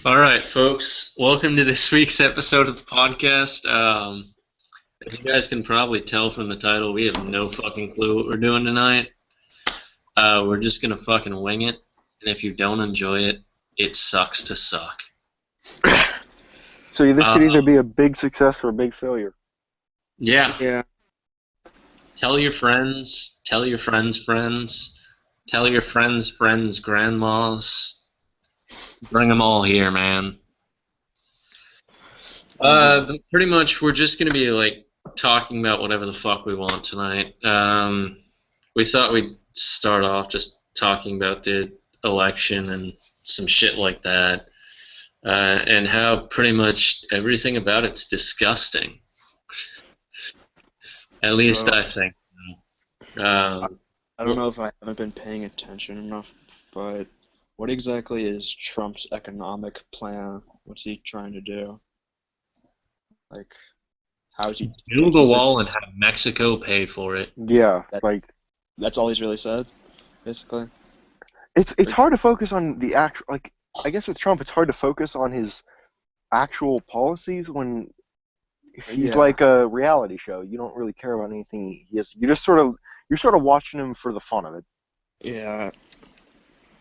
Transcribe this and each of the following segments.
All right, folks. Welcome to this week's episode of the podcast. As you guys can probably tell from the title, we have no fucking clue what we're doing tonight. We're just gonna fucking wing it, and if you don't enjoy it, it sucks to suck. So this Uh, could either be a big success or a big failure. yeah. Yeah, Tell your friends. Tell your friends' friends. Tell your friends' friends' grandmas. Bring them all here, man. Pretty much, we're just gonna be like talking about whatever the fuck we want tonight. We thought we'd start off just talking about the election and some shit like that, and how pretty much everything about it's disgusting. At least so I think. I, Um, I don't know if I haven't been paying attention enough, but what exactly is Trump's economic plan? What's he trying to do? Like, how is he, build like, a he says wall and have Mexico pay for it. Yeah, that like that's all he's really said, basically? it's Or- hard to focus on the actual. Like I guess with Trump, it's hard to focus on his actual policies when he's Yeah, like a reality show. You don't really care about anything he has. You're sort of watching him for the fun of it. yeah,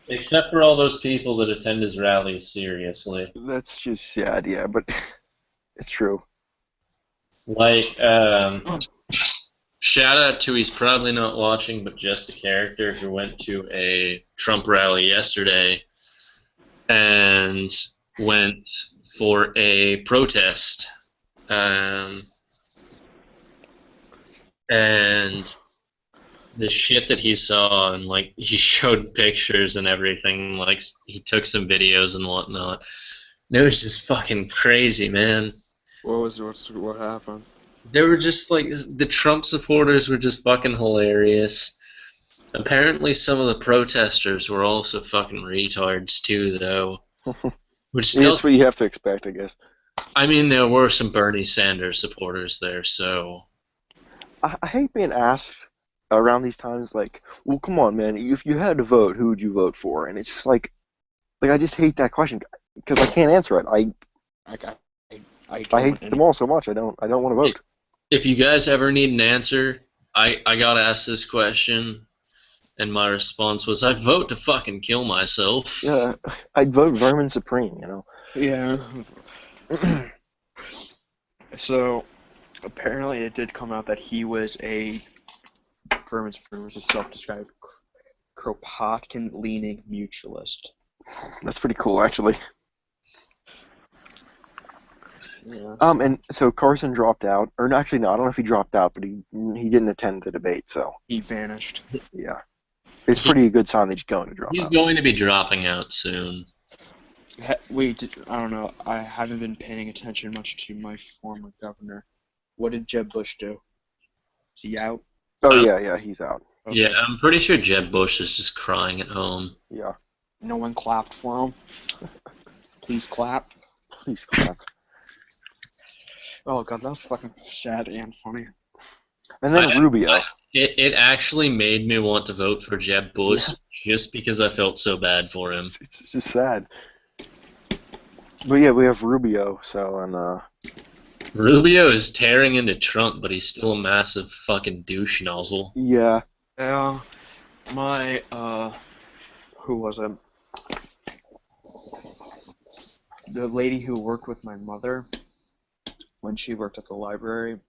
Except for all those people that attend his rallies seriously. That's just sad, yeah, but it's true. Like, shout out to he's probably not watching, but just a character who went to a Trump rally yesterday and went for a protest. Um, and the shit that he saw, and like he showed pictures and everything, like he took some videos and whatnot. And it was just fucking crazy, man. what happened? They were just like the Trump supporters were just fucking hilarious. Apparently, some of the protesters were also fucking retards too, though. Which It's does, what you have to expect, I guess. I mean, there were some Bernie Sanders supporters there, so I hate being asked around these times, like, well, come on, man. If you had to vote, who would you vote for? And it's just like I just hate that question because I can't answer it. Like, I I don't hate them all so much. I don't want to vote. if you guys ever need an answer, I got asked this question, and my response was, I vote to fucking kill myself. Yeah, I'd vote Vermin Supreme. Yeah. So apparently, it did come out that he was a Vermin Supreme was a self-described Kropotkin-leaning mutualist. That's pretty cool, actually. Yeah. And so Carson dropped out, or actually, no, I don't know if he dropped out, but he didn't attend the debate. So He vanished. yeah, it's pretty good sign that he's going to drop He's out. going to be dropping out soon. I don't know. I haven't been paying attention much to my former governor. What did Jeb Bush do? Is he out? Oh yeah, he's out. Okay. Yeah, I'm pretty sure Jeb Bush is just crying at home. Yeah, No one clapped for him. Please clap. please clap. Oh god, that was fucking sad and funny. And then Rubio. It actually made me want to vote for Jeb Bush just because I felt so bad for him. It's just sad. But yeah, we have Rubio. So and Rubio is tearing into Trump, but he's still a massive fucking douche nozzle. yeah, Yeah, my who was it? The lady who worked with my mother when she worked at the library.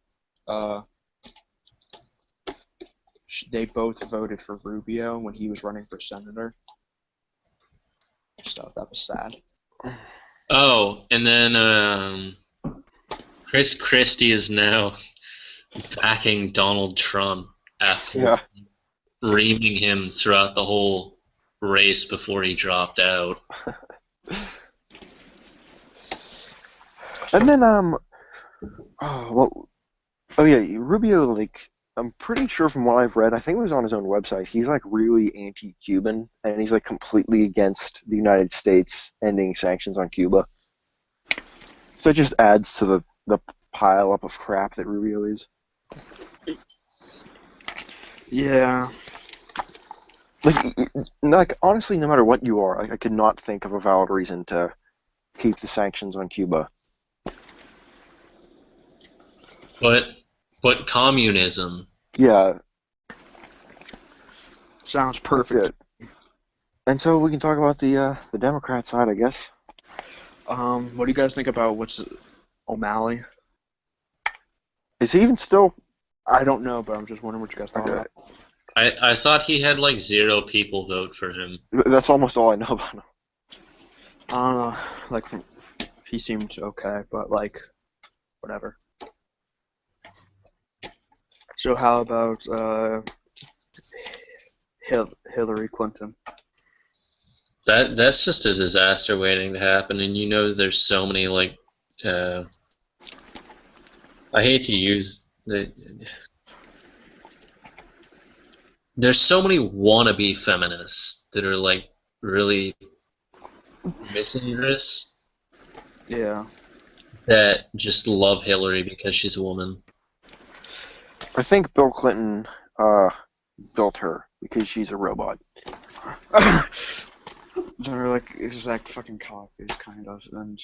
They both voted for Rubio when he was running for senator. So that was sad. Oh, and then Chris Christie is now backing Donald Trump after yeah. reaming him throughout the whole race before he dropped out. And then oh yeah, Rubio, like, I'm pretty sure from what I've read, I think it was on his own website, he's like really anti-Cuban, and he's like completely against the United States ending sanctions on Cuba. So it just adds to the pile up of crap that Rubio is. Yeah. Like honestly, no matter what you are, I could not think of a valid reason to keep the sanctions on Cuba. But communism. Yeah, Sounds that's perfect. it. And so we can talk about the Democrat side, I guess. What do you guys think about O'Malley? Is he even still? I don't know, but I'm just wondering what you guys thought Okay, about. I thought he had like 0 people vote for him. that's almost all I know about him. I don't know, like he seemed okay, but like whatever. So how about Hillary Clinton? That's just a disaster waiting to happen, and you know there's so many like I hate to use there's so many wannabe feminists that are like really misandrist Yeah. that just love Hillary because she's a woman. I think Bill Clinton built her because she's a robot. They're like exact fucking copies, kind of, and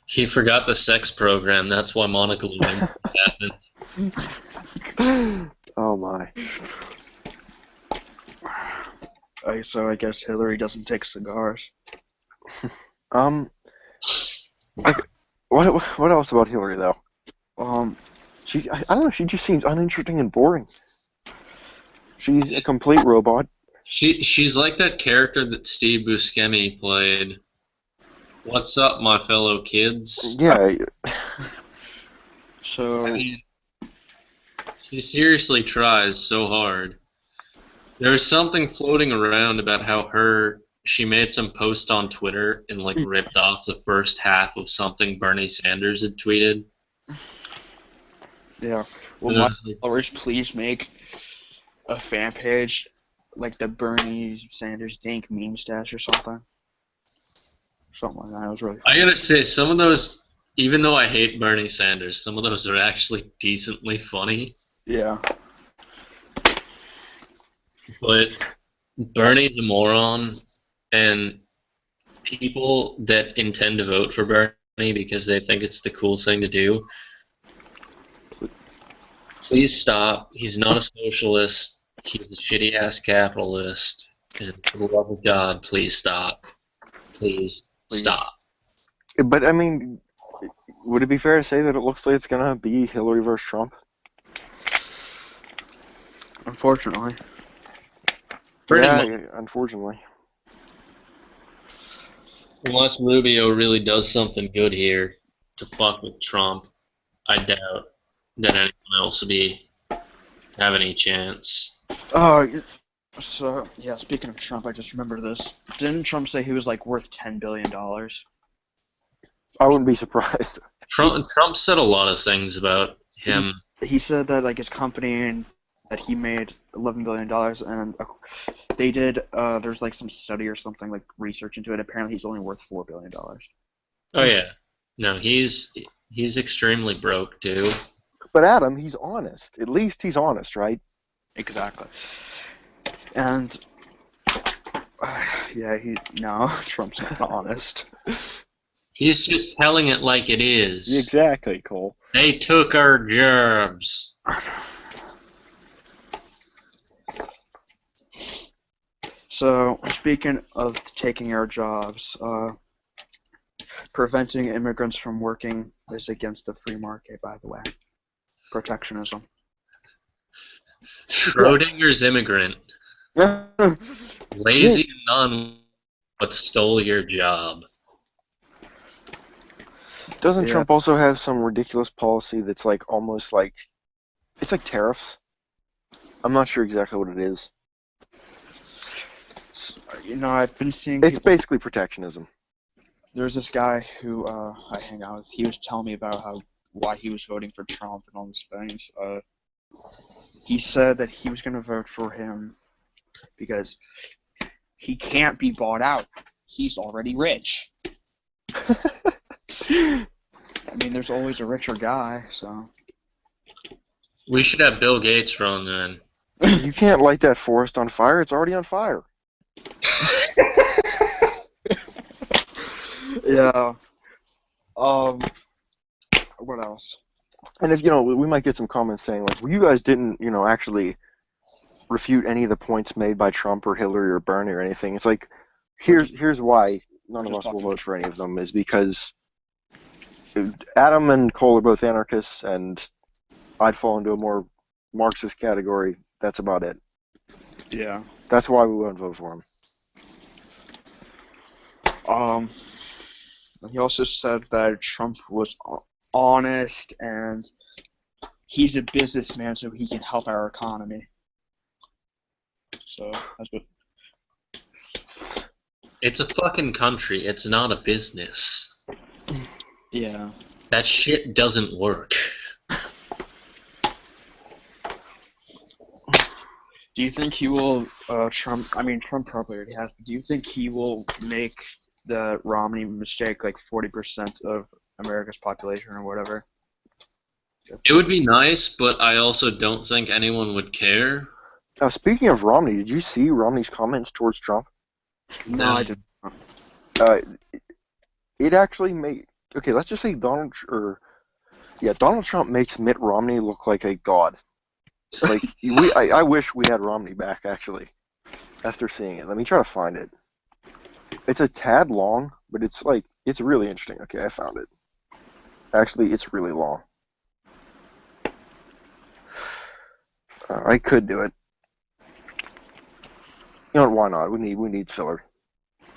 He forgot the sex program. That's why Monica Lewinsky happened. Oh my. so I guess Hillary doesn't take cigars. Like, what else about Hillary though? Um, I don't know. She just seems uninteresting and boring. She's a complete robot. She's like that character that Steve Buscemi played. What's up, my fellow kids? Yeah. so I mean, she seriously tries so hard. There's something floating around about how she made some post on Twitter and like ripped off the first half of something Bernie Sanders had tweeted. yeah, well, And I my was like, followers, please make a fan page like the Bernie Sanders Dink meme stash or something. Something like that. It was really I funny. gotta say, some of those, even though I hate Bernie Sanders, some of those are actually decently funny. Yeah. But Bernie's a moron, and people that intend to vote for Bernie because they think it's the cool thing to do, please stop. He's not a socialist. He's a shitty-ass capitalist. And for the love of God, please stop. Please stop. But I mean, would it be fair to say that it looks like it's gonna be Hillary versus Trump? Unfortunately. Pretty Yeah, much. unfortunately. Unless Rubio really does something good here to fuck with Trump, I doubt that anyone else will have any chance. So yeah. Speaking of Trump, I just remembered this. Didn't Trump say he was like worth $10 billion? I wouldn't be surprised. Trump said a lot of things about him. He said that like his company and that he made $11 billion, and they did. There's like some study or something like research into it. Apparently, he's only worth $4 billion. Oh yeah, no, he's extremely broke too. But Adam, he's honest. At least he's honest, right? Exactly. And yeah, Trump's not honest. He's just telling it like it is. Exactly, Cole. They took our jobs. So, speaking of taking our jobs, preventing immigrants from working is against the free market, by the way. Protectionism. Schrodinger's immigrant. Lazy and none, but stole your job. Doesn't Trump also have some ridiculous policy that's like almost like it's like tariffs? I'm not sure exactly what it is. I've been seeing. It's basically protectionism. There's this guy who I hang out with. He was telling me about why he was voting for Trump and all these things. He said that he was going to vote for him because he can't be bought out. He's already rich. I mean, there's always a richer guy, so. We should have Bill Gates run then. You can't light that forest on fire. It's already on fire. Yeah. What else? And if we might get some comments saying like, well, you guys didn't, actually refute any of the points made by Trump or Hillary or Bernie or anything. It's like, here's why none of us will vote for any of them is because Adam and Cole are both anarchists, and I'd fall into a more Marxist category. That's about it. Yeah. That's why we won't vote for him. He also said that Trump was honest and he's a businessman, so he can help our economy. So that's what. It's a fucking country. It's not a business. Yeah. That shit doesn't work. Do you think he will, Trump probably already has, but do you think he will make the Romney mistake, like 40% of America's population or whatever? It would be nice, but I also don't think anyone would care. Speaking of Romney, did you see Romney's comments towards Trump? No, I didn't. It actually made... Okay, let's just say Donald Trump makes Mitt Romney look like a god. Like, I wish we had Romney back, actually, after seeing it. Let me try to find it. It's a tad long, but it's really interesting. Okay, I found it. Actually, it's really long. I could do it. You know what, why not? We need filler.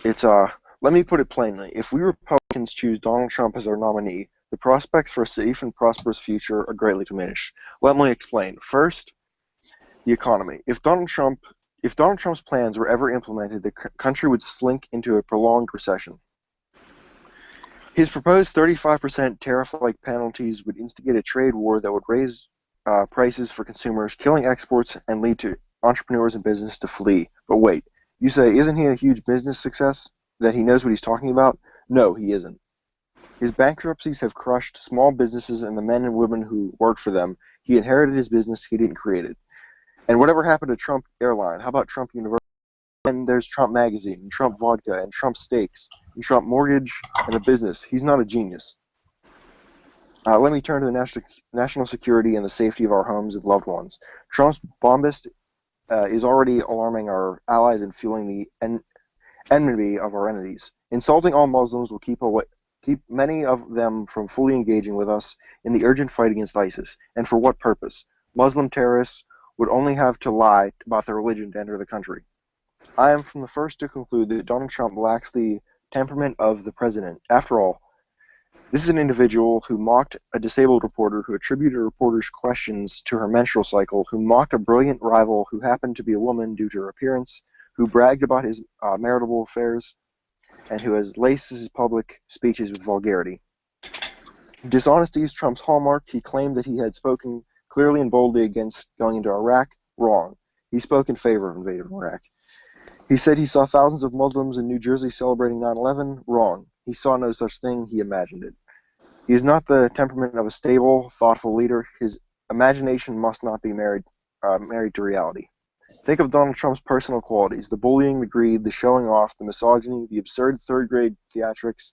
It's let me put it plainly. If we Republicans choose Donald Trump as our nominee, the prospects for a safe and prosperous future are greatly diminished. Let me explain. First, the economy. If Donald Trump's plans were ever implemented, the country would slink into a prolonged recession. His proposed 35% tariff-like penalties would instigate a trade war that would raise prices for consumers, killing exports, and lead to entrepreneurs and business to flee. But wait, you say, isn't he a huge business success? That he knows what he's talking about? No, he isn't. His bankruptcies have crushed small businesses and the men and women who work for them. He inherited his business, he didn't create it. And whatever happened to Trump Airline? How about Trump University? And there's Trump Magazine, and Trump Vodka, and Trump Steaks, and Trump Mortgage, and a business. He's not a genius. Let me turn to the national security and the safety of our homes and loved ones. Trump's bombast is already alarming our allies and fueling the enmity of our enemies. Insulting all Muslims will keep many of them from fully engaging with us in the urgent fight against ISIS. And for what purpose? Muslim terrorists would only have to lie about their religion to enter the country. I am from the first to conclude that Donald Trump lacks the temperament of the president. After all, this is an individual who mocked a disabled reporter, who attributed a reporter's questions to her menstrual cycle, who mocked a brilliant rival who happened to be a woman due to her appearance, who bragged about his marital affairs, and who has laced his public speeches with vulgarity. Dishonesty is Trump's hallmark. He claimed that he had spoken clearly and boldly against going into Iraq. Wrong. He spoke in favor of invading Iraq. He said he saw thousands of Muslims in New Jersey celebrating 9/11. Wrong. He saw no such thing. He imagined it. He is not the temperament of a stable, thoughtful leader. His imagination must not be married to reality. Think of Donald Trump's personal qualities: the bullying, the greed, the showing off, the misogyny, the absurd third-grade theatrics.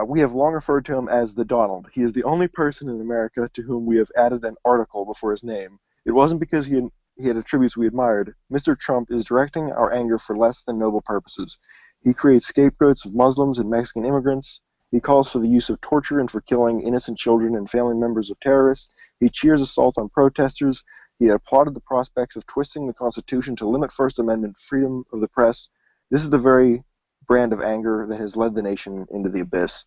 We have long referred to him as the Donald. He is the only person in America to whom we have added an article before his name. It wasn't because he had attributes we admired. Mr. Trump is directing our anger for less than noble purposes. He creates scapegoats of Muslims and Mexican immigrants. He calls for the use of torture and for killing innocent children and family members of terrorists. He cheers assault on protesters. He applauded the prospects of twisting the Constitution to limit First Amendment freedom of the press. This is the very brand of anger that has led the nation into the abyss.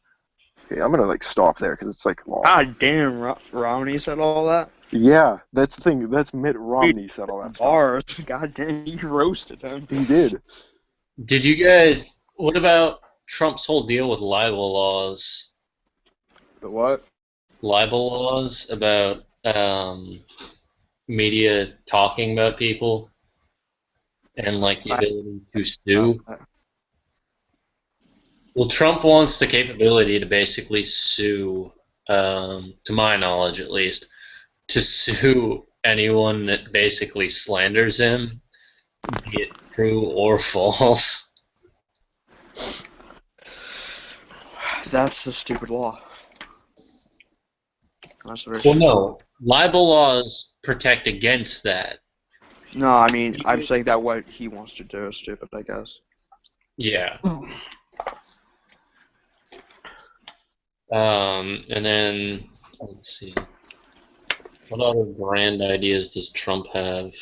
Okay, I'm gonna stop there because it's long. God damn, Romney said all that? Yeah, that's the thing. That's Mitt Romney said all that bars. Stuff. God damn, you roasted him. He did. Did you guys... What about Trump's whole deal with libel laws? The what? Libel laws about media talking about people and the ability to sue. Well, Trump wants the capability to basically sue, to my knowledge at least, to sue anyone that basically slanders him, be it true or false. That's a stupid law. That's what Well, no. Libel laws protect against that. No, I mean, I'm saying that what he wants to do is stupid, I guess. Yeah. And then, let's see. What other grand ideas does Trump have?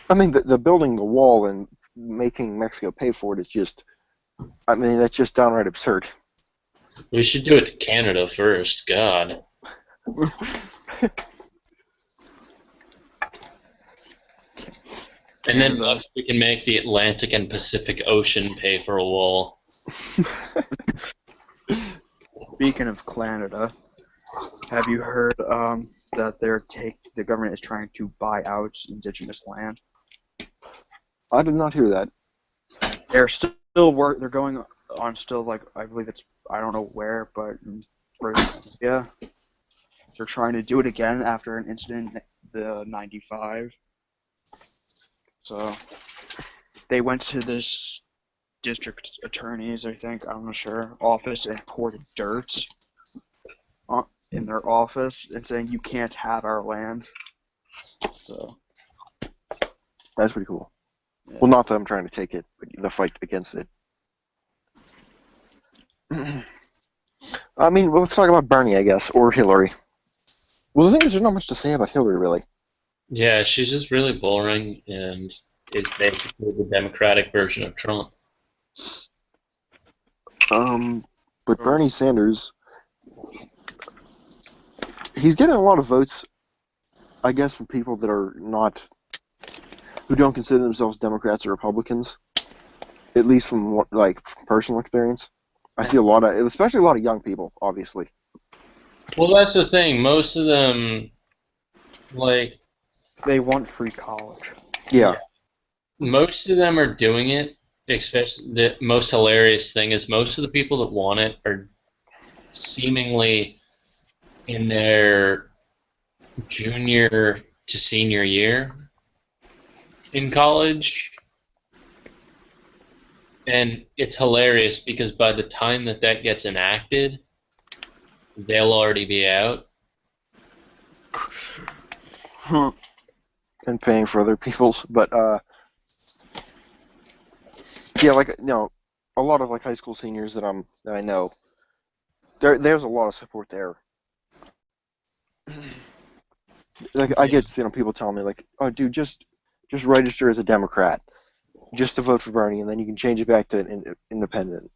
I mean, the building the wall and making Mexico pay for it is just, I mean, that's just downright absurd. We should do it to Canada first, God. And then next we can make the Atlantic and Pacific Ocean pay for a wall. Speaking of Canada, have you heard that the government is trying to buy out indigenous land? I did not hear that. They're they're going on still, like, I believe it's, I don't know where, but yeah, they're trying to do it again after an incident in the 95. So they went to this district attorney's, I think, I'm not sure, office and poured dirt in their office and saying you can't have our land. So That's pretty cool. yeah. Well, not that I'm trying to take it, but the fight against it. I mean, well, let's talk about Bernie, I guess, or Hillary. Well, the thing is, there's not much to say about Hillary, really. Yeah, she's just really boring and is basically the Democratic version of Trump. But Bernie Sanders, he's getting a lot of votes, I guess, from people that are not, who don't consider themselves Democrats or Republicans, at least from from personal experience. I see a lot of, especially a lot of young people, obviously. Well, that's the thing. Most of them, like, They want free college. Yeah. most of them are doing it. Especially, the most hilarious thing is most of the people that want it are seemingly in their junior to senior year in college. And it's hilarious because by the time that gets enacted, they'll already be out. And paying for other people's, but yeah, a lot of high school seniors that I know, there's a lot of support there. I get people telling me oh, dude, just register as a Democrat, just to vote for Bernie, and then you can change it back to independent.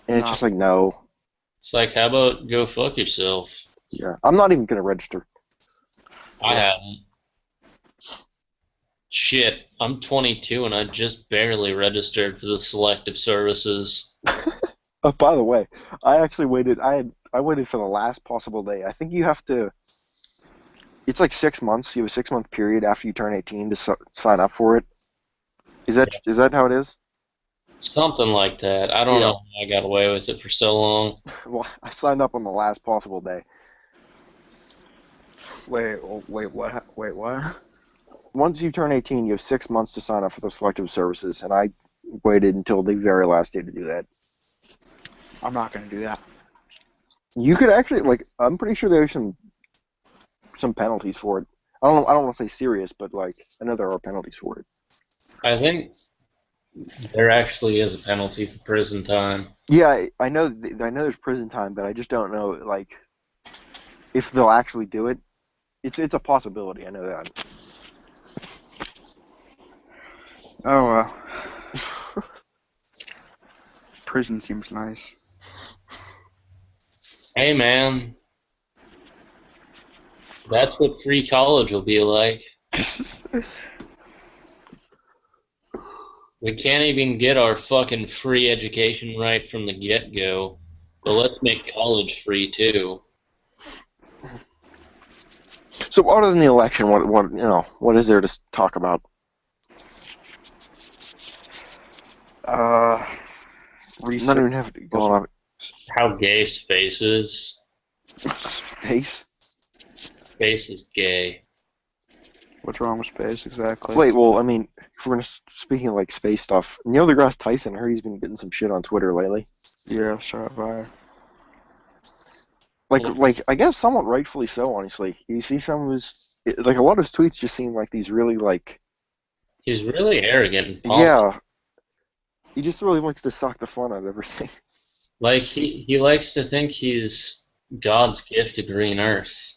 And it's just no. It's like, how about go fuck yourself? Yeah, I'm not even gonna register. I haven't. Shit, I'm 22 and I just barely registered for the selective services. Oh, by the way, I actually waited. I waited for the last possible day. I think you have to. It's 6 months. You have a 6-month period after you turn 18 to sign up for it. Is that how it is? Something like that. I don't know how I got away with it for so long. Well, I signed up on the last possible day. Wait, what? Once you turn 18, you have 6 months to sign up for the selective services, and I waited until the very last day to do that. I'm not gonna do that. You could actually, I'm pretty sure there's some penalties for it. I don't want to say serious, but I know there are penalties for it. I think there actually is a penalty for prison time. Yeah, I know there's prison time, but I just don't know if they'll actually do it. It's a possibility. I know that. Oh well. Prison seems nice. Hey man, that's what free college will be like. We can't even get our fucking free education right from the get-go, but let's make college free too. So other than the election, what is there to talk about? Not even have to go on. How gay space is. Space? Space is gay. What's wrong with space exactly? Wait, well, I mean, if we're speaking of, like, space stuff, Neil deGrasse Tyson, I heard he's been getting some shit on Twitter lately. Yeah, so have I. Like I guess somewhat rightfully so, honestly. You see some of his, like, a lot of his tweets just seem like these really, like, He's really arrogant and pompous. yeah, he just really likes to suck the fun out of everything. Like, he likes to think he's God's gift to Green Earth.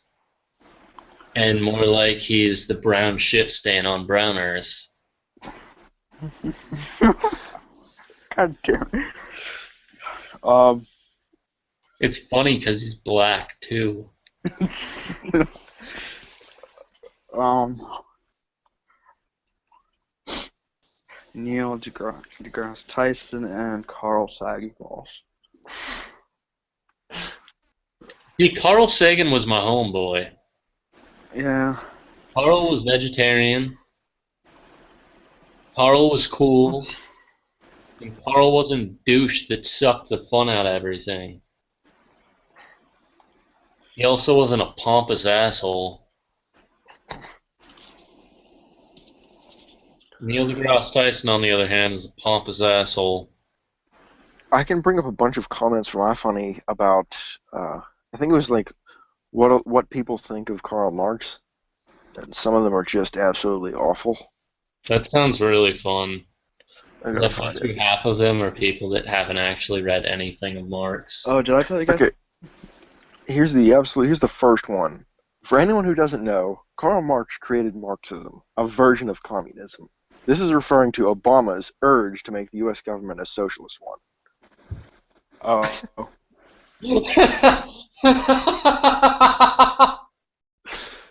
And more like he's the brown shit stain on brown Earth. God damn it. It's funny because he's black, too. Neil deGrasse Tyson and Carl Sagan. See, Carl Sagan was my homeboy. Yeah. Carl was vegetarian. Carl was cool. And Carl wasn't douche that sucked the fun out of everything. He also wasn't a pompous asshole. Neil deGrasse Tyson, on the other hand, is a pompous asshole. I can bring up a bunch of comments from iFunny about, I think it was like, what people think of Karl Marx, and some of them are just absolutely awful. That sounds really fun. I I bet half of them are people that haven't actually read anything of Marx. Oh, did I tell you guys? Okay, here's the first one. For anyone who doesn't know, Karl Marx created Marxism, a version of communism. This is referring to Obama's urge to make the U.S. government a socialist one. Oh.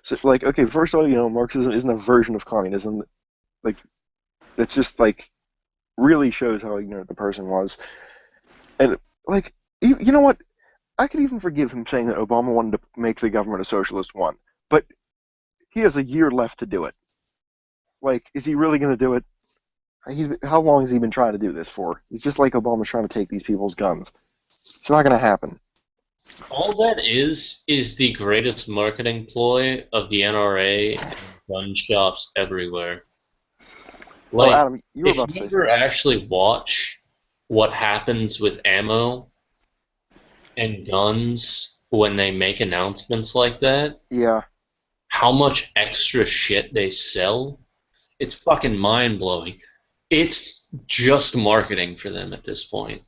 So, like, okay, first of all, Marxism isn't a version of communism. Like, it's just, like, really shows how ignorant the person was. And, like, you know what? I could even forgive him saying that Obama wanted to make the government a socialist one. But he has a year left to do it. Like, is he really going to do it? How long has he been trying to do this for? It's just like Obama's trying to take these people's guns. It's not going to happen. All that is the greatest marketing ploy of the NRA and gun shops everywhere. Like, Adam, you were about if to you say ever something. actually watch what happens with ammo and guns when they make announcements like that, Yeah. how much extra shit they sell, it's fucking mind-blowing. It's just marketing for them at this point.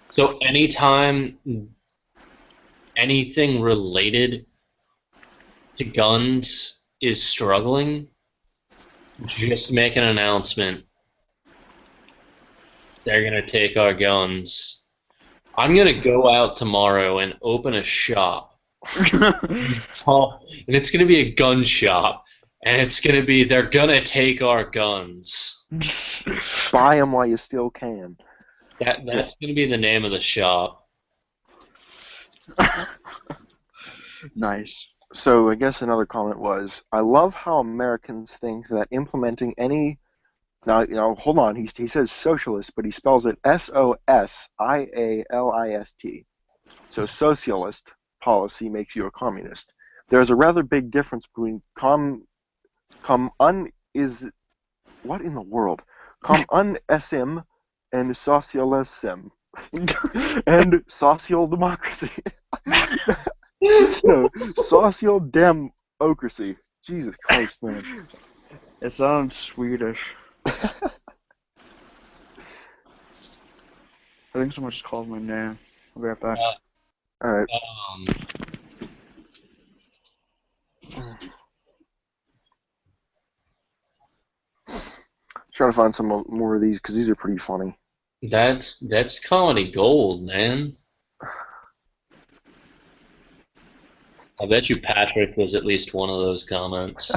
So anytime anything related to guns is struggling, just make an announcement. They're going to take our guns. I'm going to go out tomorrow and open a shop. And it's going to be a gun shop. And it's going to be, they're going to take our guns. Buy them while you still can. That's going to be the name of the shop. Nice. So I guess another comment was, I love how Americans think that implementing any... Now, hold on. He says socialist, but he spells it Socialist. So socialist policy makes you a communist. There's a rather big difference between what in the world? Communism and socialism. And social democracy. No, social democracy. Jesus Christ, man. It sounds Swedish. I think someone just called my name. I'll be right back. Alright. Trying to find some more of these because these are pretty funny. That's comedy gold, man. I bet you Patrick was at least one of those comments.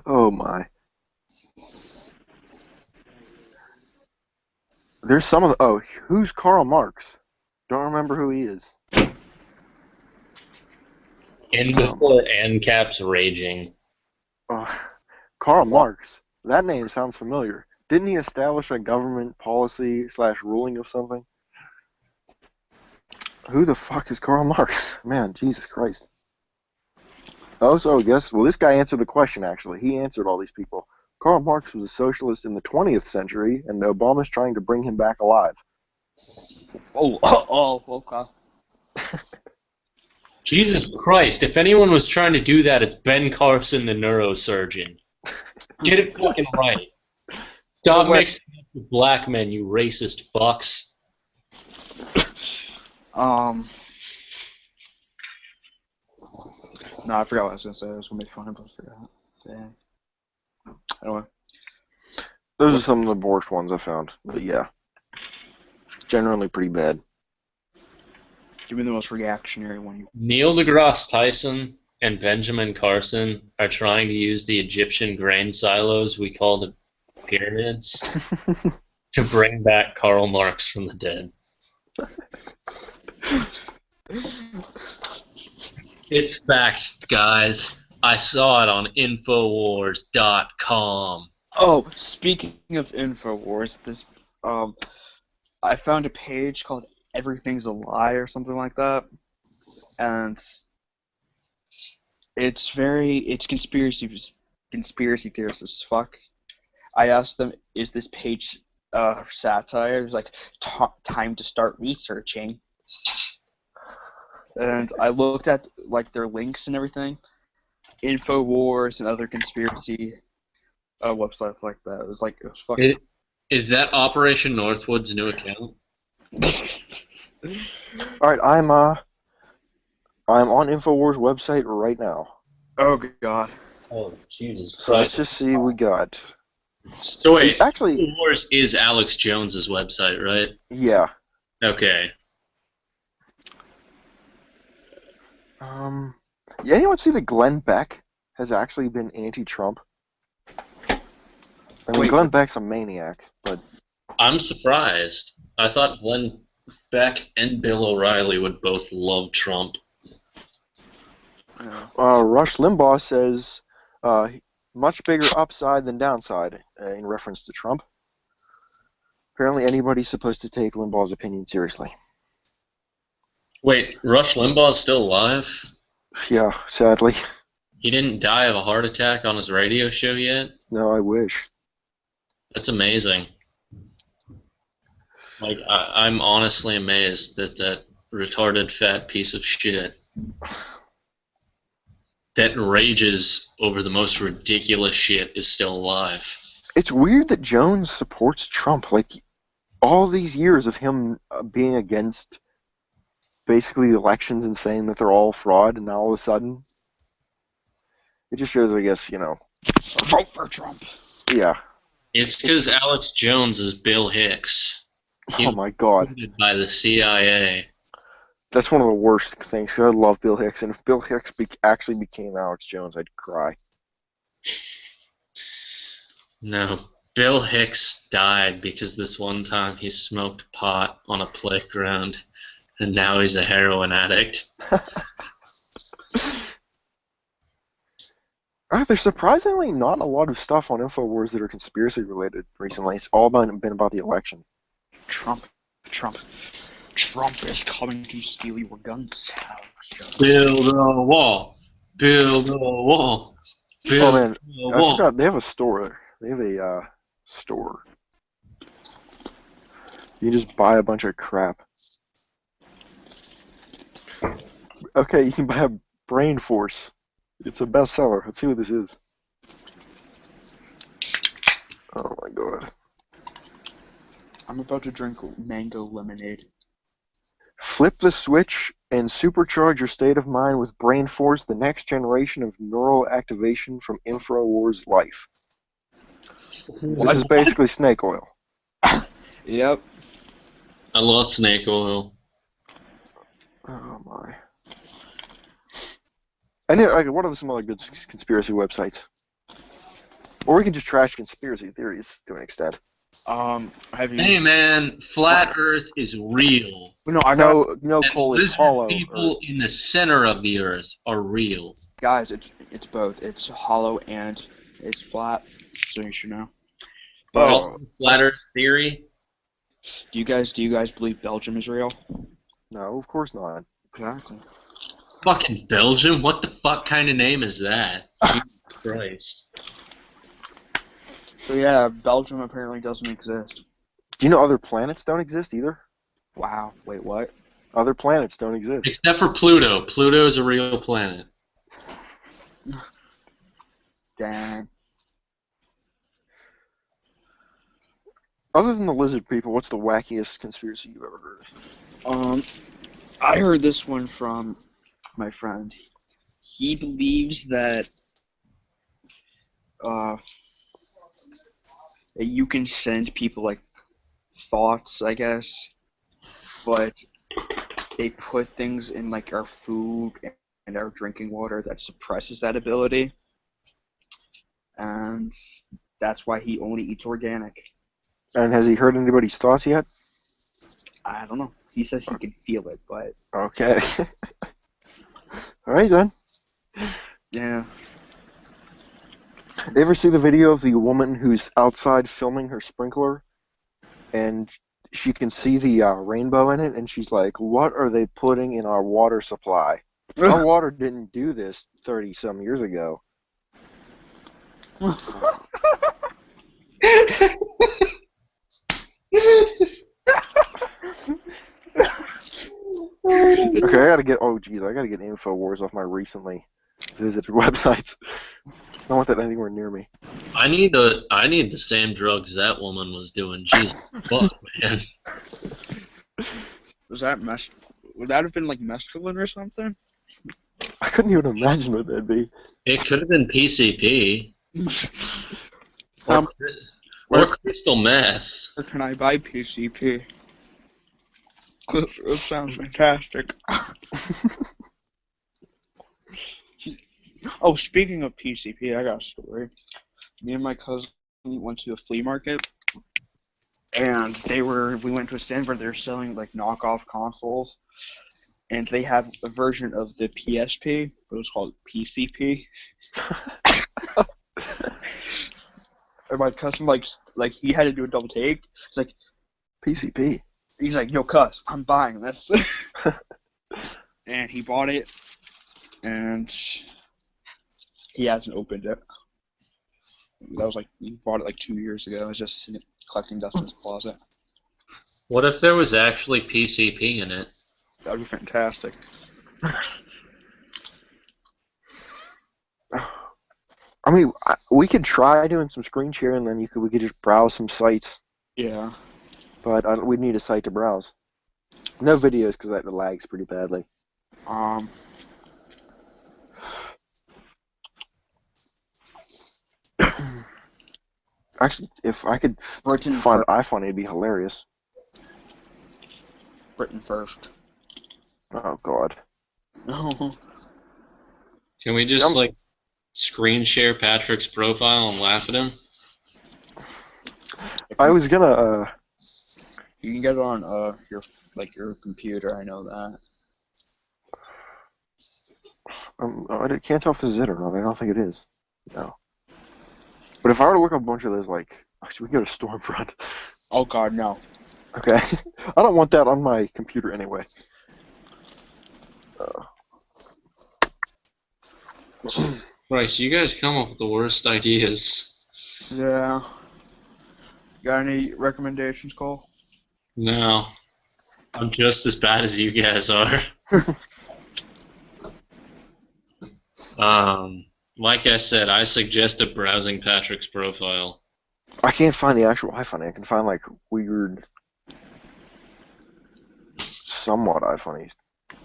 Oh my. There's some of the... Oh, who's Karl Marx? Don't remember who he is. In before ANCAP's raging. Karl Marx. That name sounds familiar. Didn't he establish a government policy / ruling of something? Who the fuck is Karl Marx? Man, Jesus Christ. Oh, so well, this guy answered the question, actually. He answered all these people. Karl Marx was a socialist in the 20th century, and Obama's trying to bring him back alive. Okay. Jesus Christ, if anyone was trying to do that, it's Ben Carson, the neurosurgeon. Get it fucking right. Stop mixing up with black men, you racist fucks. No, I forgot what I was gonna say. I was gonna make fun of, but I forgot. Dang. Anyway. Those are some of the worst ones I found. But yeah. Generally pretty bad. Give me the most reactionary one. Neil deGrasse Tyson and Benjamin Carson are trying to use the Egyptian grain silos we call the pyramids to bring back Karl Marx from the dead. It's fact, guys. I saw it on Infowars.com. Oh, speaking of Infowars, I found a page called Everything's a Lie or something like that, and it's conspiracy theorist as fuck. I asked them, is this page satire? It was like, time to start researching. And I looked at like their links and everything, Infowars and other conspiracy websites like that. It was fucking. Is that Operation Northwood's new account? All right, I'm on Infowars website right now. Oh god. Oh Jesus Christ! So let's just see what we got. So wait, actually, Infowars is Alex Jones's website, right? Yeah. Okay. Anyone see that Glenn Beck has actually been anti-Trump? I mean, Glenn Beck's a maniac, but... I'm surprised. I thought Glenn Beck and Bill O'Reilly would both love Trump. Rush Limbaugh says, much bigger upside than downside, in reference to Trump. Apparently anybody's supposed to take Limbaugh's opinion seriously. Wait, Rush Limbaugh's still alive? Yeah, sadly. He didn't die of a heart attack on his radio show yet? No, I wish. That's amazing. Like, I'm honestly amazed that retarded fat piece of shit that rages over the most ridiculous shit is still alive. It's weird that Jones supports Trump. Like, all these years of him being against basically elections and saying that they're all fraud, and now all of a sudden, it just shows, I guess, Vote for Trump. Yeah. It's because Alex Jones is Bill Hicks. Oh my god. By the CIA. That's one of the worst things. I love Bill Hicks, and if Bill Hicks actually became Alex Jones, I'd cry. No. Bill Hicks died because this one time he smoked pot on a playground, and now he's a heroin addict. There's surprisingly not a lot of stuff on Infowars that are conspiracy related recently. It's all been about the election. Trump is coming to steal your guns. Build a wall. Build a wall. Build a wall. I forgot they have a store. They have a store. You can just buy a bunch of crap. Okay, you can buy a Brain Force. It's a bestseller. Let's see what this is. Oh my god. I'm about to drink mango lemonade. Flip the switch and supercharge your state of mind with Brain Force, the next generation of neural activation from Infowars Life. This is basically snake oil. Yep. I love snake oil. Oh my. What are some other good conspiracy websites? Or we can just trash conspiracy theories to an extent. Hey man, flat Earth is real. No, I know. No, Cole, it's hollow. People in the center of the Earth are real. Guys, it's both. It's hollow and it's flat. So you should know. But flat Earth theory. Do you guys believe Belgium is real? No, of course not. Exactly. Fucking Belgium? What the fuck kind of name is that? Jesus Christ. So yeah, Belgium apparently doesn't exist. Do you know other planets don't exist either? Wow. Wait, what? Other planets don't exist. Except for Pluto. Pluto is a real planet. Dang. Other than the lizard people, what's the wackiest conspiracy you've ever heard? I heard this one from my friend. He believes that that you can send people like thoughts, I guess, but they put things in like our food and our drinking water that suppresses that ability, and that's why he only eats organic. And has he heard anybody's thoughts yet? I don't know. He says he can feel it, but Okay. All right then. yeah. You ever see the video of the woman who's outside filming her sprinkler, and she can see the rainbow in it, and she's like, "What are they putting in our water supply? Our water didn't do this 30-some years ago." Okay, I gotta get. Oh, geez, I gotta get InfoWars off my recently visited websites. I don't want that anywhere near me. I need the same drugs that woman was doing. Jesus fuck, man. Was that would that have been like mescaline or something? I couldn't even imagine what that'd be. It could have been PCP. Um, Or crystal meth. Where can I buy PCP? It sounds fantastic. Oh, speaking of PCP, I got a story. Me and my cousin went to a flea market, and we went to a stand where they're selling like knockoff consoles, and they have a version of the PSP, but it was called PCP. And my cousin like he had to do a double take. It's like PCP. he's like, "Yo, cuz, I'm buying this," and he bought it, and he hasn't opened it. That was like he bought it like 2 years ago. It was just collecting dust in his closet. What if there was actually PCP in it? That would be fantastic. I mean, we could try doing some screen share, and then we could just browse some sites. Yeah. But we'd need a site to browse. No videos because that lags pretty badly. Actually, if I could find iPhone, it'd be hilarious. Britain first. Oh God. No. Can we just like screen share Patrick's profile and laugh at him? I was gonna. You can get it on your computer. I know that. I can't tell if this is it or not. I don't think it is. No. But if I were to look up a bunch of those, like, actually, we can go to Stormfront. Oh God, no. Okay. I don't want that on my computer anyway. Bryce, you guys come up with the worst ideas. Yeah. Got any recommendations, Cole? No. I'm just as bad as you guys are. Like I said, I suggested browsing Patrick's profile. I can't find the actual iPhone. I can find, like, weird, somewhat iPhone.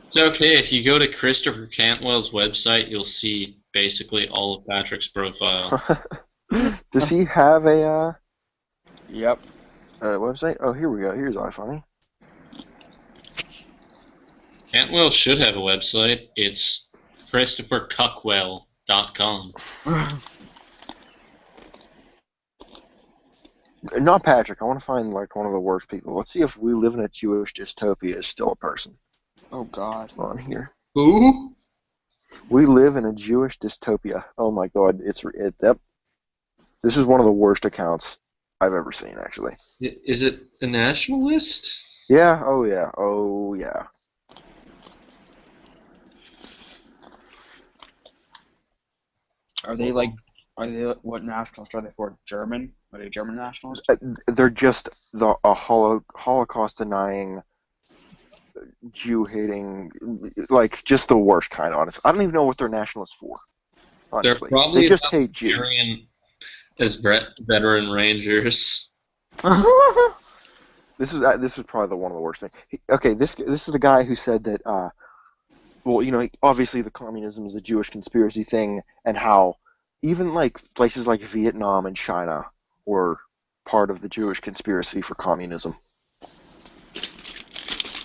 It's okay. If you go to Christopher Cantwell's website, you'll see basically all of Patrick's profile. Does he have a Yep. website? Oh, here we go. Here's iPhone. Cantwell should have a website. It's ChristopherCuckwell.com. Not Patrick. I want to find, like, one of the worst people. Let's see if We Live in a Jewish Dystopia is still a person. Oh God. On here. Who? We live in a Jewish dystopia. Oh my God, yep. This is one of the worst accounts I've ever seen, actually. Is it a nationalist? Yeah. Oh yeah. Oh yeah. Are they like? Are they what nationals are they for? German? Are they German nationals? They're just Holocaust denying, Jew hating, like just the worst kind. Honestly, I don't even know what they're nationalists for. They're Honestly, they probably just about hate Jews. as veteran Rangers. This is probably one of the worst things. Okay, this is the guy who said that. Well, obviously the communism is a Jewish conspiracy thing, and how even like places like Vietnam and China were part of the Jewish conspiracy for communism.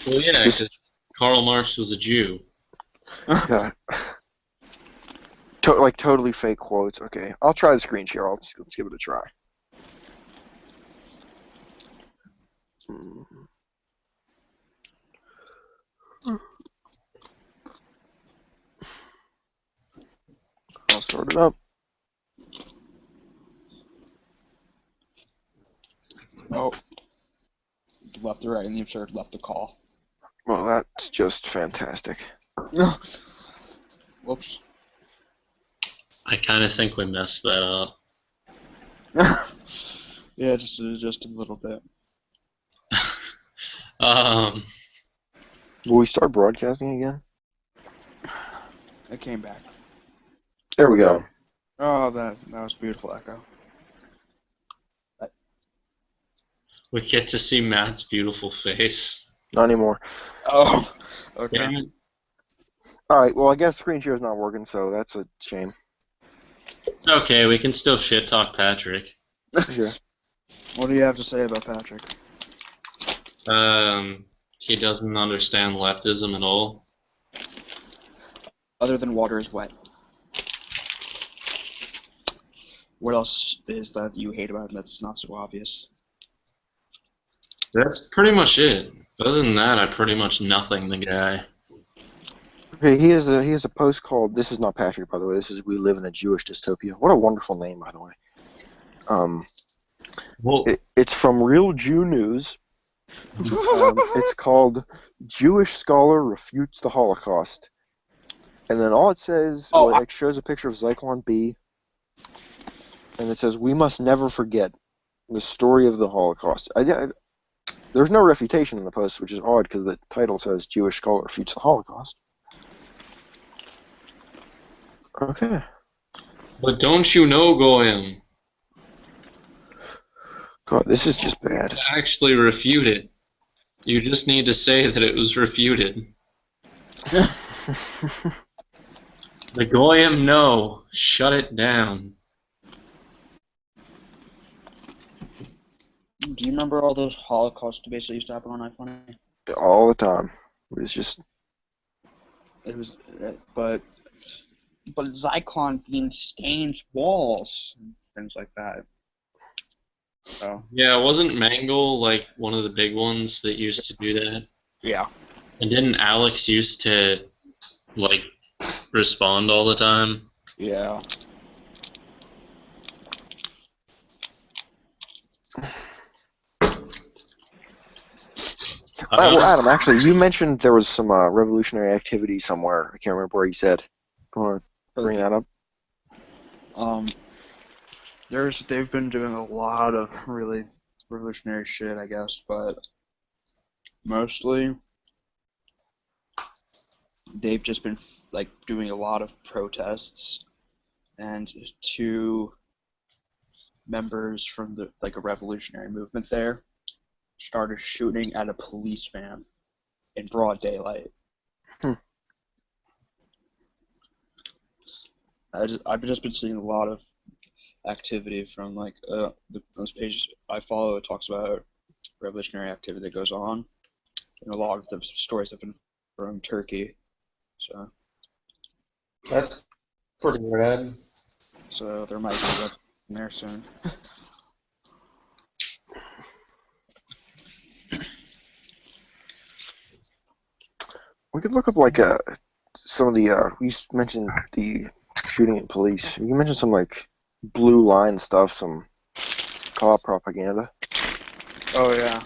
Well, yeah, This, because Karl Marx was a Jew. yeah, like totally fake quotes. Okay, I'll try the screen share. Let's give it a try. I'll start it up. Oh, left or right, and the absurd left the call. Well, that's just fantastic. Whoops. I kind of think we messed that up. Yeah, just a little bit. Will we start broadcasting again? It came back. There we go. Oh, that was beautiful echo. We get to see Matt's beautiful face. Not anymore. Oh, okay. Damn it. All right. Well, I guess screen share is not working, so that's a shame. It's okay. We can still shit talk Patrick. Sure. What do you have to say about Patrick? He doesn't understand leftism at all. Other than water is wet. What else is that you hate about him that's not so obvious? That's pretty much it. Other than that, I pretty much nothing the guy. Okay, he has a post called. This is not Patrick, by the way. This is "We Live in a Jewish Dystopia." What a wonderful name, by the way. Well, It's from Real Jew News. It's called "Jewish Scholar Refutes the Holocaust," and then all it says, it shows a picture of Zyklon B, and it says, "We must never forget the story of the Holocaust." There's no refutation in the post, which is odd because the title says "Jewish Scholar Refutes the Holocaust." Okay. but don't you know, Goyim? God, this is just bad. To actually refute it. You just need to say that it was refuted. The Goyim know. Shut it down. Do you remember all those Holocaust debates that used to happen on iPhone? All the time. It's just. It was, but Zyklon beam stains walls and things like that. So. Yeah, wasn't Mangle like one of the big ones that used to do that? Yeah. And didn't Alex used to like respond all the time? Yeah. Well, Adam, actually, you mentioned there was some revolutionary activity somewhere. I can't remember where you said. You want to bring that up? They've been doing a lot of really revolutionary shit, I guess, but mostly they've just been like doing a lot of protests, and two members from the a revolutionary movement there started shooting at a police van in broad daylight. I've just been seeing a lot of activity from those pages I follow. It talks about revolutionary activity that goes on, and a lot of the stories have been from Turkey. So That's pretty rad. So there might be one in there soon. We could look up some of the. We mentioned the shooting at police. You mentioned some blue line stuff, some co-op propaganda. Oh yeah.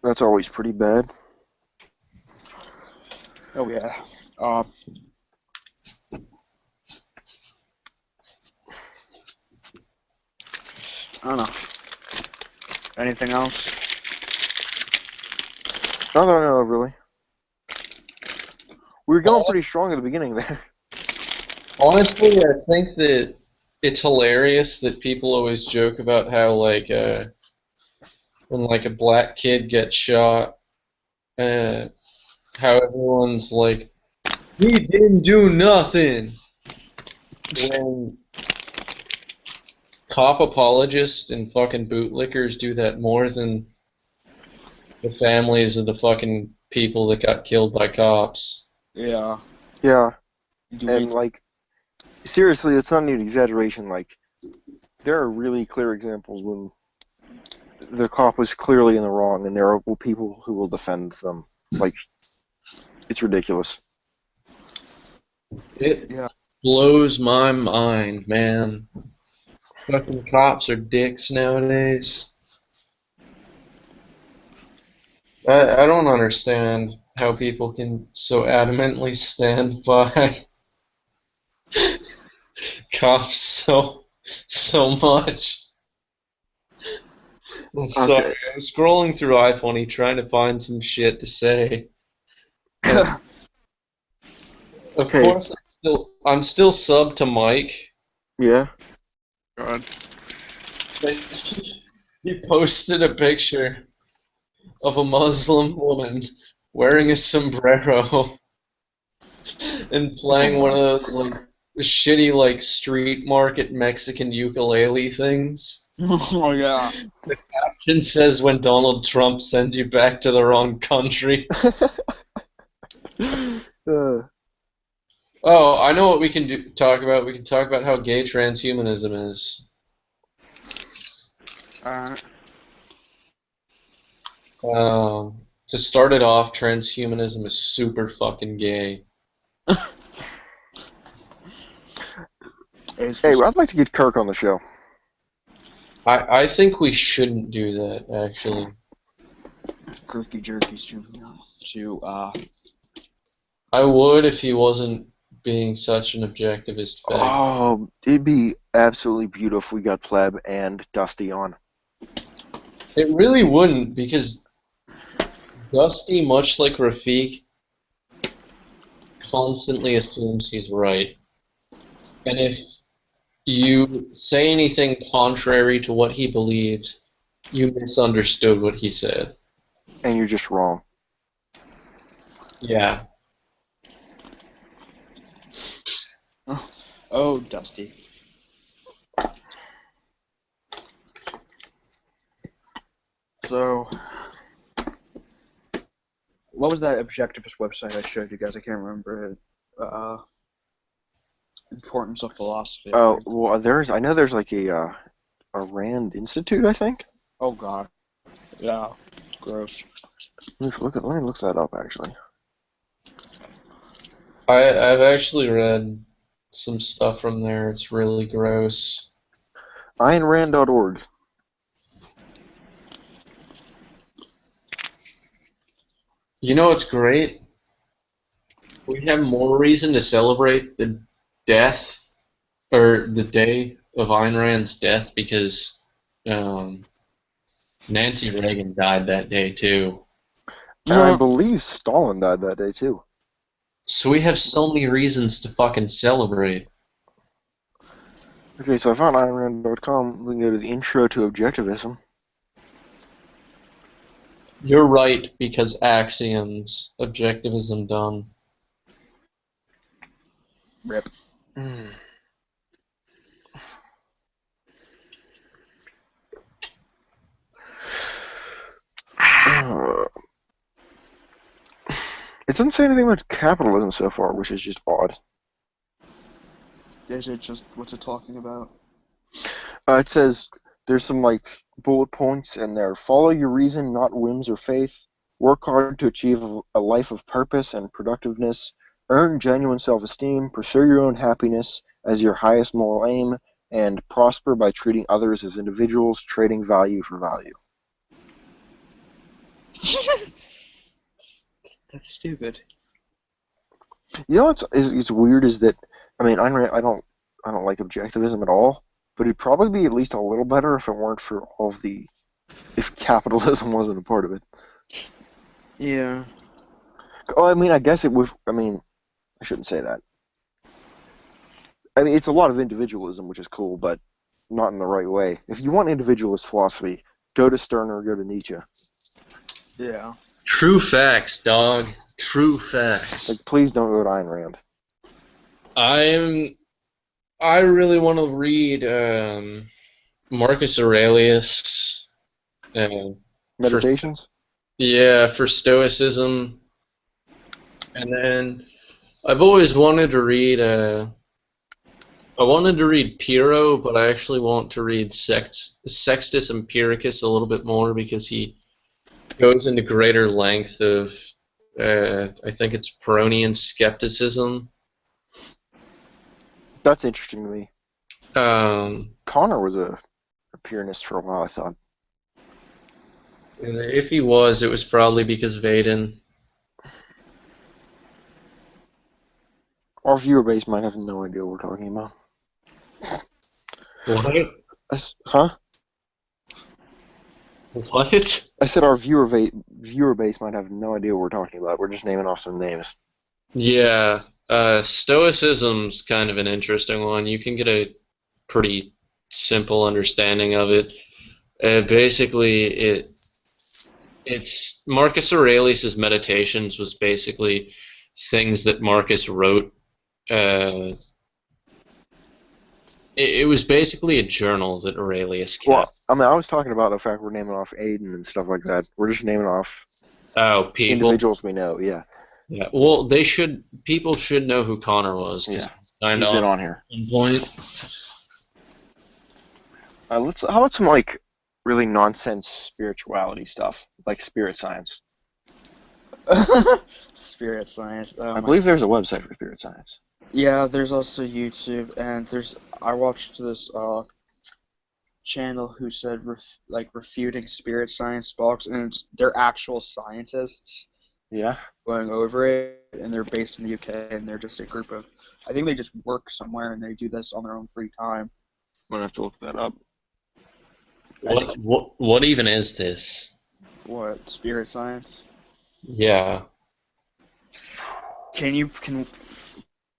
That's always pretty bad. Oh yeah. I don't know. Anything else? Not that I know of, really. We were going pretty strong at the beginning there. Honestly, I think that it's hilarious that people always joke about how, like, when, like, a black kid gets shot, how everyone's like, he didn't do nothing. When cop apologists and fucking bootlickers do that more than the families of the fucking people that got killed by cops. Yeah. Yeah, Do and we? like, seriously, it's not an exaggeration. Like, there are really clear examples when the cop was clearly in the wrong, and there are people who will defend them. Like, it's ridiculous. It Yeah. blows my mind, man. Fucking cops are dicks nowadays. I don't understand how people can so adamantly stand by cops so much. I'm sorry. Okay. I'm scrolling through iFunny trying to find some shit to say. And of Okay. course, I'm still sub to Mike. Yeah. God. But he posted a picture of a Muslim woman wearing a sombrero and playing one of those like shitty like street market Mexican ukulele things. Oh yeah. The caption says, "When Donald Trump sends you back to the wrong country." Oh, I know what we can talk about. We can talk about how gay transhumanism is. Uh, To start it off, transhumanism is super fucking gay. it's Hey, just I'd like to get Kirk on the show. I think we shouldn't do that, actually. Kirky jerky to I would if he wasn't being such an objectivist fag. Oh, it'd be absolutely beautiful if we got Pleb and Dusty on. It really wouldn't, because Dusty, much like Rafiq, constantly assumes he's right. And if you say anything contrary to what he believes, you misunderstood what he said. And you're just wrong. Yeah. oh Dusty. So what was that objectivist website I showed you guys? I can't remember it. Importance of philosophy. Oh, well, I know there's like a Rand Institute, I think. Oh god. Yeah. Gross. Let me look that up, actually. I've actually read some stuff from there. It's really gross. AynRand.org. You know what's great? We have more reason to celebrate the death, or the day of Ayn Rand's death, because Nancy Reagan died that day too. And I believe Stalin died that day, too. So we have so many reasons to fucking celebrate. Okay, so I found AynRand.com. We can go to the intro to objectivism. You're right, because axioms, objectivism done. Rip. It doesn't say anything about capitalism so far, which is just odd. Is it just what's it talking about? It says there's some like bullet points in there. Follow your reason, not whims or faith. Work hard to achieve a life of purpose and productiveness. Earn genuine self-esteem. Pursue your own happiness as your highest moral aim, and prosper by treating others as individuals, trading value for value. That's stupid. You know what's it's weird is that I mean I don't like objectivism at all, but he'd probably be at least a little better if it weren't for all of the if capitalism wasn't a part of it. Yeah. Oh, I mean, I guess it would. I mean, I shouldn't say that. I mean, it's a lot of individualism, which is cool, but not in the right way. If you want individualist philosophy, go to Stern or go to Nietzsche. Yeah. True facts, dog. True Like, facts. please don't go to Ayn Rand. I really want to read Marcus Aurelius. For Meditations? for Stoicism, and then I've always wanted to read. I wanted to read Pyrrho, but I actually want to read Sextus Empiricus a little bit more because he goes into greater length of. I think it's Pyrrhonian skepticism. That's interesting to me. Um, Connor was a Pyrrhonist for a while, I thought. and if he was, it was probably because of Aiden. Our viewer base might have no idea what we're talking about. What? Huh? What? I said our viewer base might have no idea what we're talking about. We're just naming off some names. Yeah, Stoicism's kind of an interesting one. You can get a pretty simple understanding of it. Basically, it's Marcus Aurelius's Meditations was basically things that Marcus wrote. It was basically a journal that Aurelius kept. Well, I mean, I was talking about the fact we're naming off Aiden and stuff like that. We're just naming off People. individuals we know, yeah. Yeah. Well, people should know who Connor was because He's been on here. Point. How about some, like, really nonsense spirituality stuff, like spirit science? Spirit science. I believe there's a website for spirit science. Yeah, there's also YouTube, and I watched this channel who said refuting spirit science box, and they're actual scientists. Yeah. Going over it, and they're based in the UK, and they're just a group of. I think they just work somewhere, and they do this on their own free time. I'm gonna have to look that up. What even is this? What, spirit science? Yeah.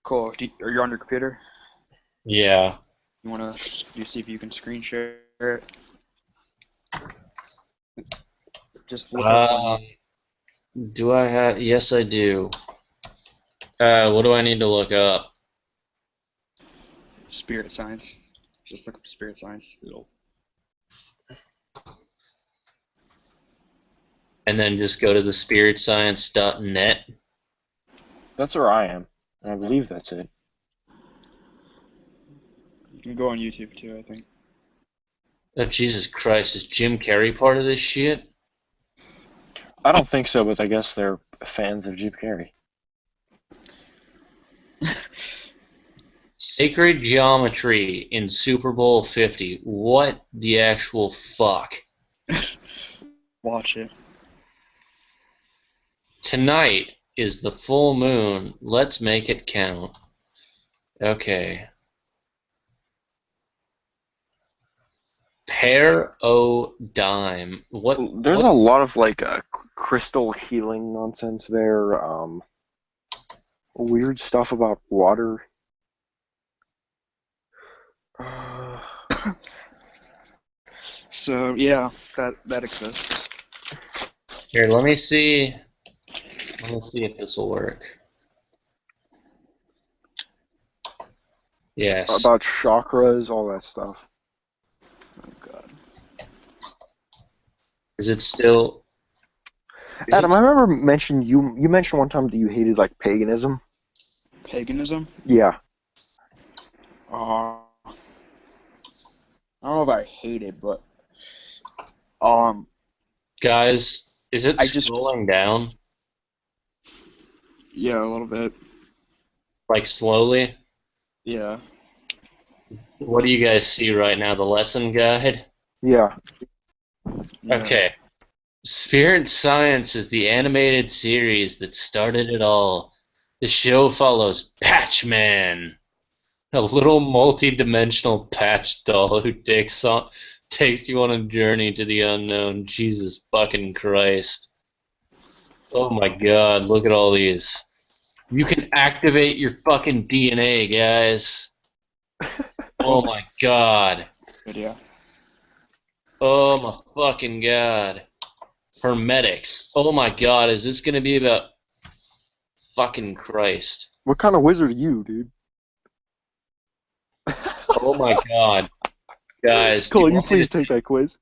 Cool. Are you on your computer? Yeah. You wanna see if you can screen share it? Just look up. Do I have? Yes, I do. What do I need to look up? Spirit science. Just look up spirit science. And then just go to the spiritscience.net. That's where I am, and I believe that's it. You can go on YouTube too, I think. Oh, Jesus Christ, is Jim Carrey part of this shit? I don't think so, but I guess they're fans of Jim Carrey. Sacred Geometry in Super Bowl 50. What the actual fuck? Watch it. Tonight is the full moon. Let's make it count. Okay. Paradigm. What? There's a lot of like crystal healing nonsense there. Weird stuff about water. So yeah, that exists. Here, let me see. Let me see if this will work. Yes. About chakras, all that stuff. Oh god. Is it still? Adam, I remember you mentioned one time that you hated like paganism. Paganism? Yeah. I don't know if I hate it, but Guys, is it scrolling down? Yeah, a little bit. Like slowly? Yeah. What do you guys see right now? The lesson guide? Yeah. Okay. Spirit Science is the animated series that started it all. The show follows Patchman, A little multi-dimensional patch doll who takes you on a journey to the unknown. Jesus fucking Christ. Oh my god, look at all these. You can activate your fucking DNA, guys. Oh my god. Video. Oh my fucking god. Hermetics. Oh my god, is this gonna be about fucking Christ? What kind of wizard are you, dude? Oh my god. Guys, Cole, you please take that quiz.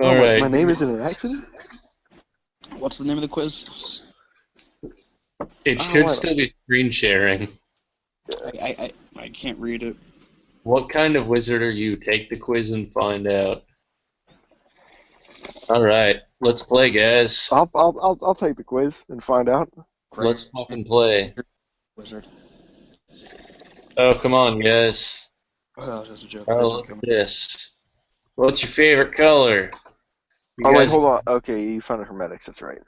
Oh, Alright. my name isn't an accident? What's the name of the quiz? It should still be screen sharing. I can't read it. What kind of wizard are you? Take the quiz and find out. Alright, let's play, guys. I'll take the quiz and find out. Great. Let's fucking play. Wizard. Oh, come on, guys. Oh, that was just a joke. Oh, look at this. What's your favorite color? You Wait, guys, hold on. Okay, you found a hermetics. That's right.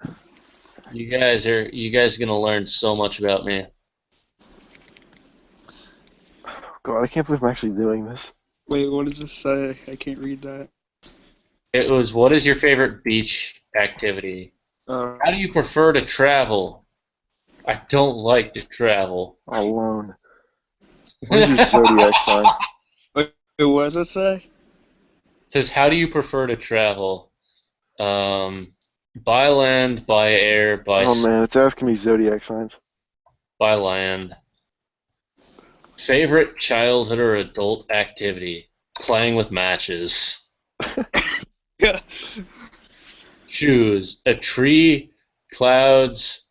you guys are gonna learn so much about me. God, I can't believe I'm actually doing this. Wait, what does this say? I can't read that. It was, what is your favorite beach activity? How do you prefer to travel? I don't like to travel. Alone. What is your zodiac sign? Wait, what does it say? It says, how do you prefer to travel? By land, by air, by Oh man, it's asking me zodiac signs. by land. Favorite childhood or adult activity? Playing with matches. Yeah. Choose a tree, clouds,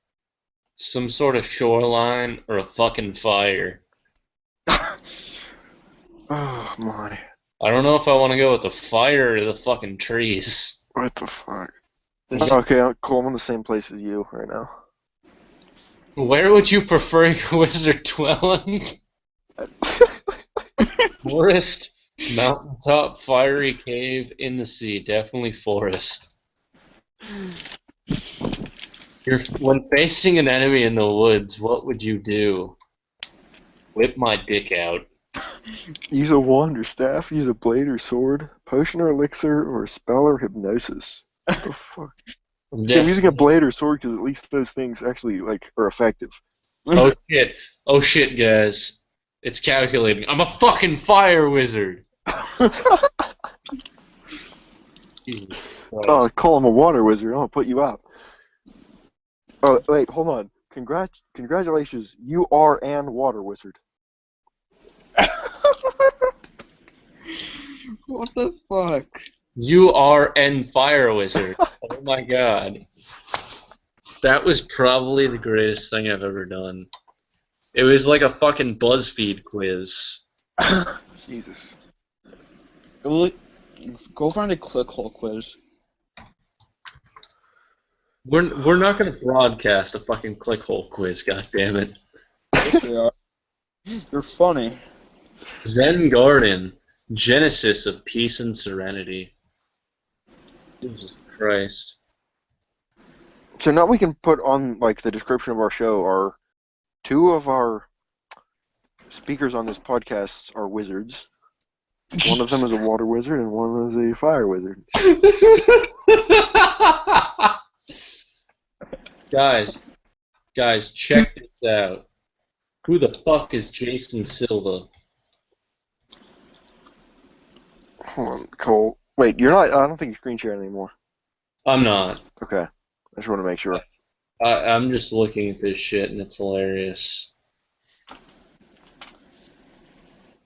some sort of shoreline, or a fucking fire. Oh my. I don't know if I want to go with the fire or the fucking trees. What the fuck? Okay, cool. I'm in the same place as you right now. Where would you prefer your wizard dwelling? Forest, mountaintop, fiery cave, in the sea. Definitely forest. When facing an enemy in the woods, what would you do? Whip my dick out. Use a wand or staff, use a blade or sword, potion or elixir, or a spell or hypnosis. What the fuck? I'm using a blade or sword because at least those things actually are effective. Oh shit. Oh shit, guys. It's calculating. I'm a fucking fire wizard. Jesus Christ. Oh, call him a water wizard. I'm gonna put you out. Oh, wait, hold on. Congratulations, you are an water wizard. What the fuck? You are an fire wizard. Oh my god. That was probably the greatest thing I've ever done. It was like a fucking BuzzFeed quiz. Jesus. Go find a clickhole quiz. We're not gonna broadcast a fucking clickhole quiz, goddammit. Yes, we are. You're funny. Zen Garden, Genesis of Peace and Serenity. Jesus Christ. So now we can put on the description of our show are two of our speakers on this podcast are wizards. One of them is a water wizard and one of them is a fire wizard. Guys, check this out. Who the fuck is Jason Silva? Hold on, Cole. Wait, you're not. I don't think you're screen sharing anymore. I'm not. Okay, I just want to make sure. I'm just looking at this shit and it's hilarious.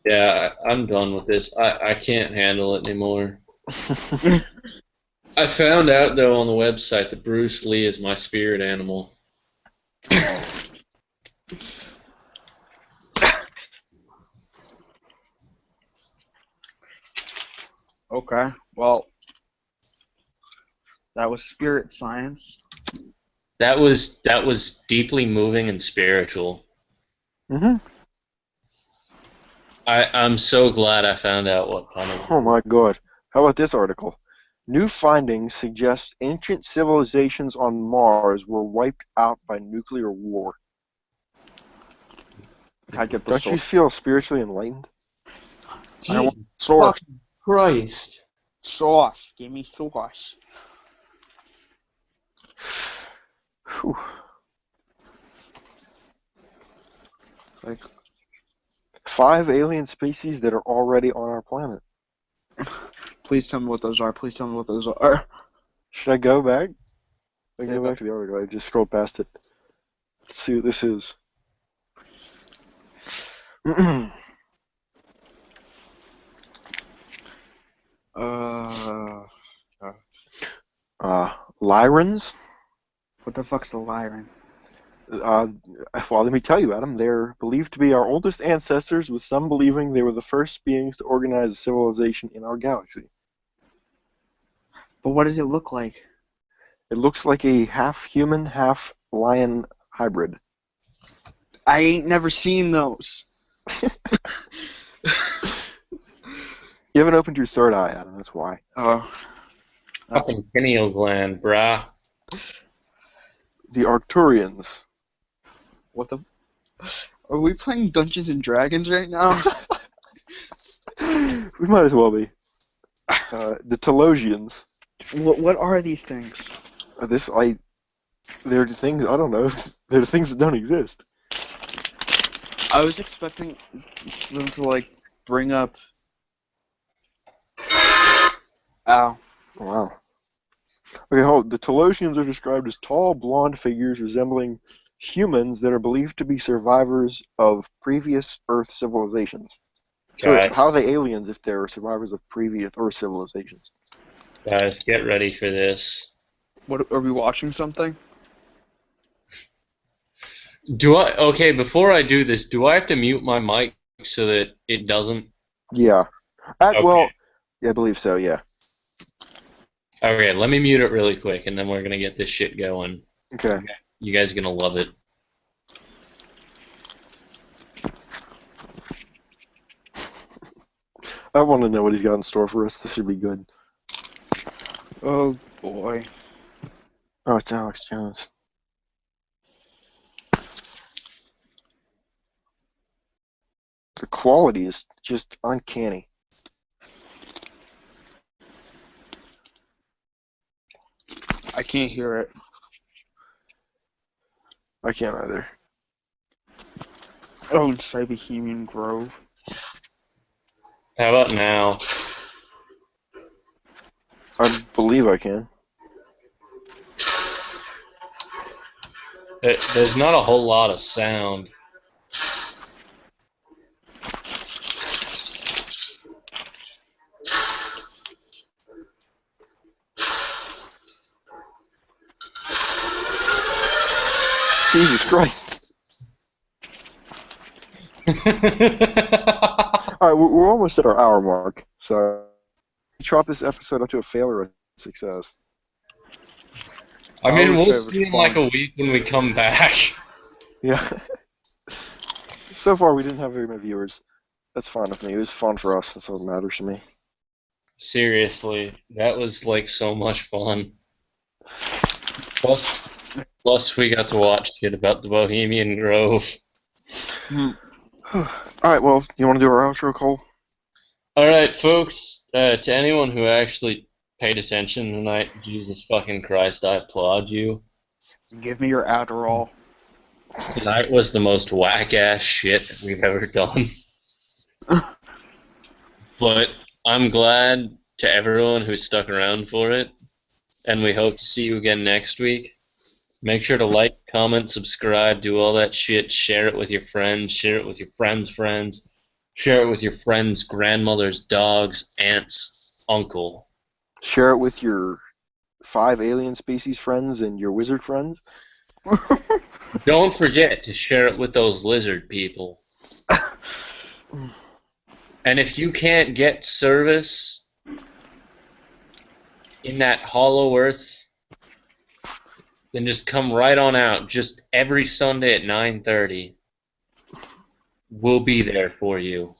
Yeah, I'm done with this. I can't handle it anymore. I found out, though, on the website that Bruce Lee is my spirit animal. Okay, well, that was spirit science. That was deeply moving and spiritual. Mm-hmm. I'm so glad I found out what kind of... Oh my god. How about this article? New findings suggest ancient civilizations on Mars were wiped out by nuclear war. I get the Don't sword. you feel spiritually enlightened? I want Jesus sword. fucking Christ. Sauce. Give me sauce. Whew. Like, 5 alien species that are already on our planet. please tell me what those are. Please tell me what those are. Should I go back? I can Yeah. go back to the article. I just scrolled past it. Let's see what this is. Lyrans? What the fuck's the Lyran? Well, let me tell you, Adam. They're believed to be our oldest ancestors, with some believing they were the first beings to organize a civilization in our galaxy. But what does it look like? It looks like a half-human, half-lion hybrid. I ain't never seen those. You haven't opened your third eye, Adam. That's why. Oh. Fucking pineal gland, brah. The Arcturians. What the? Are we playing Dungeons and Dragons right now? We might as well be. The Telosians. What are these things? They're the things, I don't know. They're the things that don't exist. I was expecting them to, like, bring up... Ow. Wow. Okay, hold. The Telosians are described as tall, blonde figures resembling humans that are believed to be survivors of previous Earth civilizations. So Guys, how are they aliens if they're survivors of previous Earth civilizations? guys, get ready for this. What, are we watching something? Okay, before I do this, do I have to mute my mic so that it doesn't? Yeah. Okay. Well, yeah, I believe so, yeah. Okay, let me mute it really quick, and then we're gonna get this shit going. Okay. You guys are gonna love it. I want to know what he's got in store for us. This should be good. Oh, boy. Oh, it's Alex Jones. The quality is just uncanny. I can't hear it. I can't either. Oh, in Cyberhemian Grove. How about now? I believe I can. There's not a whole lot of sound. Jesus Christ. Alright, we're almost at our hour mark, so chop this episode up to a fail or a success. I mean, would we'll say it was see in like fun. a week when we come back. Yeah. So far, we didn't have very many viewers. That's fine with me. It was fun for us. That's all that matters to me. Seriously, that was like so much fun. Plus we got to watch shit about the Bohemian Grove. Alright, well, you want to do our outro, Cole? Alright, folks, to anyone who actually paid attention tonight, Jesus fucking Christ, I applaud you. Give me your Adderall. Tonight was the most whack-ass shit we've ever done. But I'm glad to everyone who stuck around for it, and we hope to see you again next week. Make sure to like, comment, subscribe, do all that shit, share it with your friends, share it with your friends' friends, share it with your friends' grandmother's dogs, aunts, uncle. Share it with your 5 alien species friends and your wizard friends. Don't forget to share it with those lizard people. And if you can't get service in that hollow earth, then just come right on out. Just every Sunday at 9:30. We'll be there for you.